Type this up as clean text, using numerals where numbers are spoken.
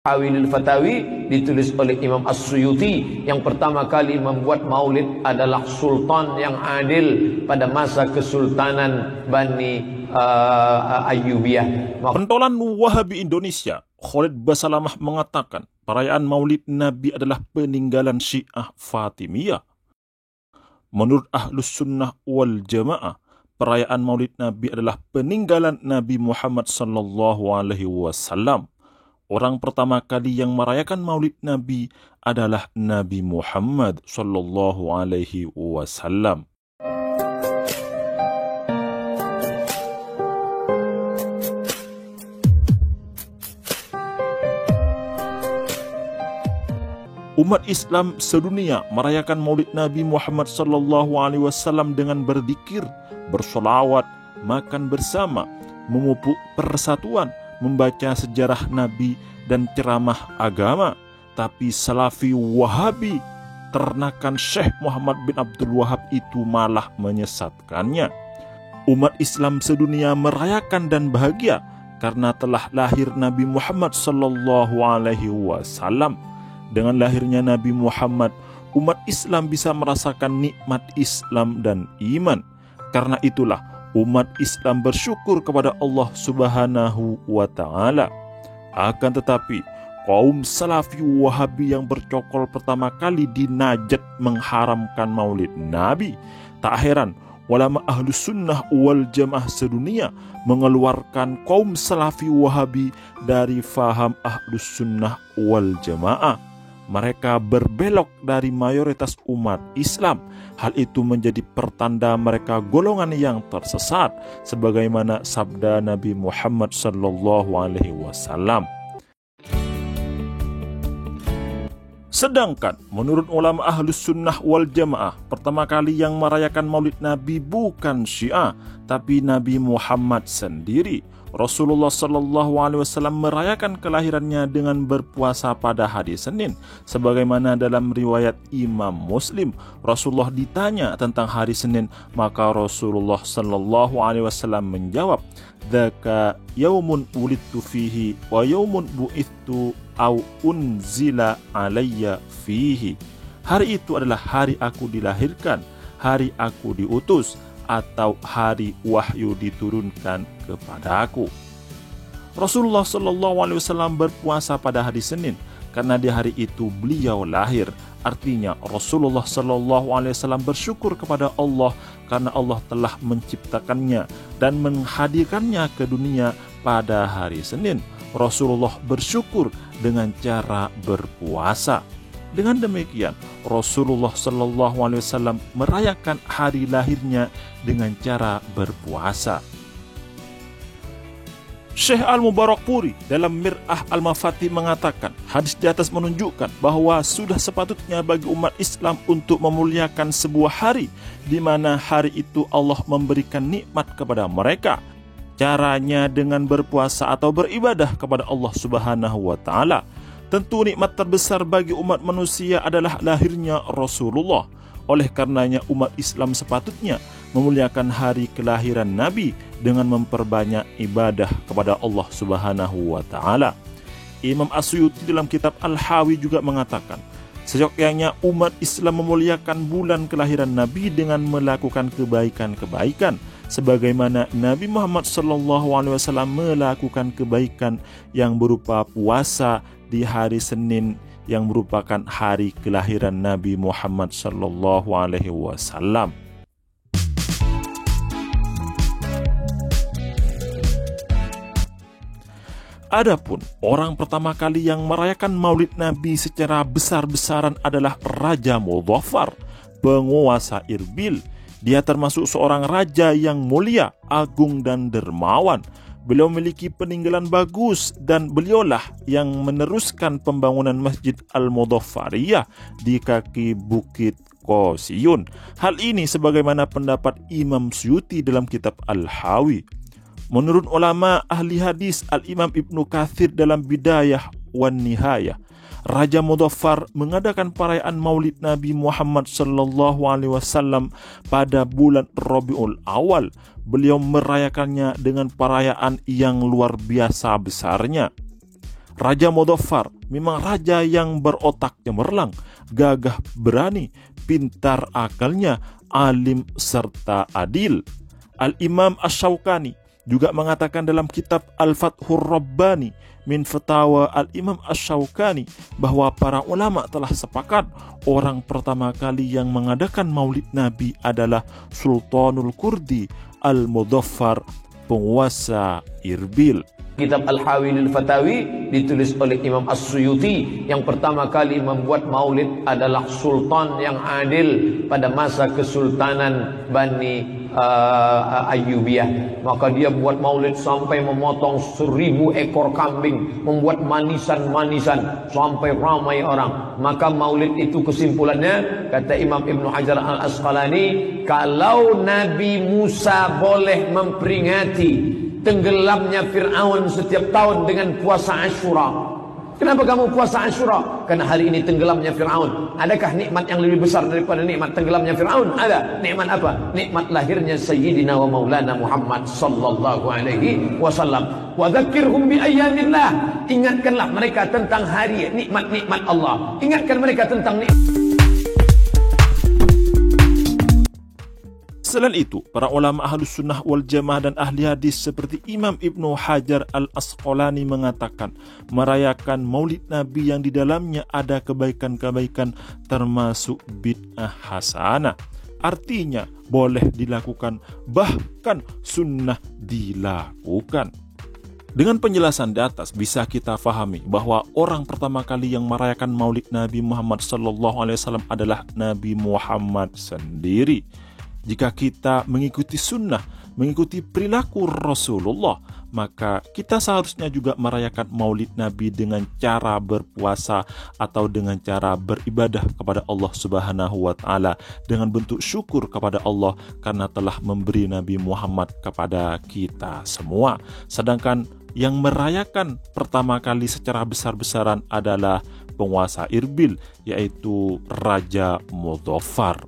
Hawilul Fatawi ditulis oleh Imam As-Suyuti. Yang pertama kali membuat maulid adalah sultan yang adil pada masa kesultanan Bani Ayyubiyah. Pentolan Wahabi Indonesia Khalid Basalamah mengatakan perayaan maulid Nabi adalah peninggalan Syiah Fatimiyah. Menurut Ahlus Sunnah wal Jamaah, perayaan maulid Nabi adalah peninggalan Nabi Muhammad SAW. Orang pertama kali yang merayakan maulid Nabi adalah Nabi Muhammad SAW. Umat Islam sedunia merayakan maulid Nabi Muhammad SAW dengan berzikir, bersolawat, makan bersama, memupuk persatuan, membaca sejarah Nabi dan ceramah agama. Tapi Salafi Wahabi, ternakan Syekh Muhammad bin Abdul Wahab itu malah menyesatkannya. Umat Islam sedunia merayakan dan bahagia karena telah lahir Nabi Muhammad SAW. Dengan lahirnya Nabi Muhammad, umat Islam bisa merasakan nikmat Islam dan iman. Karena itulah umat Islam bersyukur kepada Allah Subhanahu wa Ta'ala. Akan tetapi, kaum Salafi Wahabi yang bercokol pertama kali di Najd mengharamkan maulid Nabi. Tak heran, ulama Ahlus Sunnah wal Jamaah sedunia mengeluarkan kaum Salafi Wahabi dari faham Ahlus Sunnah wal Jamaah. Mereka berbelok dari mayoritas umat Islam. Hal itu menjadi pertanda mereka golongan yang tersesat, sebagaimana sabda Nabi Muhammad SAW. Sedangkan menurut ulama Ahlus Sunnah wal Jamaah, pertama kali yang merayakan maulid Nabi bukan Syiah, tapi Nabi Muhammad sendiri. Rasulullah SAW merayakan kelahirannya dengan berpuasa pada hari Senin. Sebagaimana dalam riwayat Imam Muslim, Rasulullah ditanya tentang hari Senin, maka Rasulullah SAW menjawab, "Dzaka yaumun wulidtu fihi wa yaumun bu'ithu au unzila alayya fihi." Hari itu adalah hari aku dilahirkan, hari aku diutus, atau hari wahyu diturunkan kepadaku. Rasulullah SAW berpuasa pada hari Senin karena di hari itu beliau lahir. Artinya Rasulullah SAW bersyukur kepada Allah karena Allah telah menciptakannya dan menghadirkannya ke dunia pada hari Senin. Rasulullah bersyukur dengan cara berpuasa. Dengan demikian, Rasulullah SAW merayakan hari lahirnya dengan cara berpuasa. Syekh Al-Mubarakpuri dalam Mir'ah Al-Mafati mengatakan, hadis di atas menunjukkan bahwa sudah sepatutnya bagi umat Islam untuk memuliakan sebuah hari di mana hari itu Allah memberikan nikmat kepada mereka. Caranya dengan berpuasa atau beribadah kepada Allah Subhanahu wa Ta'ala. Tentu nikmat terbesar bagi umat manusia adalah lahirnya Rasulullah. Oleh karenanya umat Islam sepatutnya memuliakan hari kelahiran Nabi dengan memperbanyak ibadah kepada Allah Subhanahu wa Ta'ala. Imam As-Suyuti dalam kitab Al-Hawi juga mengatakan, seyogyanya umat Islam memuliakan bulan kelahiran Nabi dengan melakukan kebaikan-kebaikan, sebagaimana Nabi Muhammad SAW melakukan kebaikan yang berupa puasa di hari Senin yang merupakan hari kelahiran Nabi Muhammad SAW. Adapun orang pertama kali yang merayakan maulid Nabi secara besar-besaran adalah Raja Mudhaffar, penguasa Irbil. Dia termasuk seorang raja yang mulia, agung dan dermawan. Beliau memiliki peninggalan bagus dan beliaulah yang meneruskan pembangunan Masjid Al-Mudhaffariyah di kaki Bukit Qasiyun. Hal ini sebagaimana pendapat Imam Suyuti dalam kitab Al-Hawi. Menurut ulama ahli hadis Al-Imam Ibnu Katsir dalam Bidayah wan Nihayah, Raja Mudhaffar mengadakan perayaan Maulid Nabi Muhammad SAW pada bulan Rabiul Awal. Beliau merayakannya dengan perayaan yang luar biasa besarnya. Raja Mudhaffar memang raja yang berotak cemerlang, gagah berani, pintar akalnya, alim serta adil. Al-Imam Asy-Syaukani juga mengatakan dalam kitab Al-Fathur Rabbani min Fatawa Al-Imam Asy-Syaukani bahwa para ulama telah sepakat orang pertama kali yang mengadakan maulid Nabi adalah Sultanul Kurdi Al-Mudhaffar, penguasa Irbil. Kitab Al-Hawilil Fatawi ditulis oleh Imam As-Suyuti. Yang pertama kali membuat maulid adalah sultan yang adil pada masa kesultanan Bani Ayyubiyah. Maka dia buat maulid sampai memotong 1000 ekor kambing, membuat manisan-manisan sampai ramai orang. Maka maulid itu kesimpulannya, kata Imam Ibnu Hajar Al-Asqalani, kalau Nabi Musa boleh memperingati tenggelamnya Fir'aun setiap tahun dengan puasa Asyura. Kenapa kamu puasa Asyura? Karena hari ini tenggelamnya Fir'aun. Adakah nikmat yang lebih besar daripada nikmat tenggelamnya Fir'aun? Ada. Nikmat apa? Nikmat lahirnya Sayyidina wa Maulana Muhammad sallallahu alaihi wasallam. Wa dzakirhum bi ayyamillah. Ingatkanlah mereka tentang hari nikmat-nikmat Allah. Ingatkan mereka tentang nikmat. Selain itu, para ulama Ahlus Sunnah wal Jamaah dan ahli hadis seperti Imam Ibnu Hajar Al-Asqalani mengatakan, merayakan maulid Nabi yang di dalamnya ada kebaikan-kebaikan termasuk bid'ah hasanah. Artinya boleh dilakukan, bahkan sunnah dilakukan. Dengan penjelasan di atas bisa kita fahami bahwa orang pertama kali yang merayakan maulid Nabi Muhammad SAW adalah Nabi Muhammad sendiri. Jika kita mengikuti sunnah, mengikuti perilaku Rasulullah, maka kita seharusnya juga merayakan maulid Nabi dengan cara berpuasa atau dengan cara beribadah kepada Allah Subhanahu wa Ta'ala, dengan bentuk syukur kepada Allah karena telah memberi Nabi Muhammad kepada kita semua. Sedangkan yang merayakan pertama kali secara besar-besaran adalah penguasa Irbil, yaitu Raja Mudhaffar.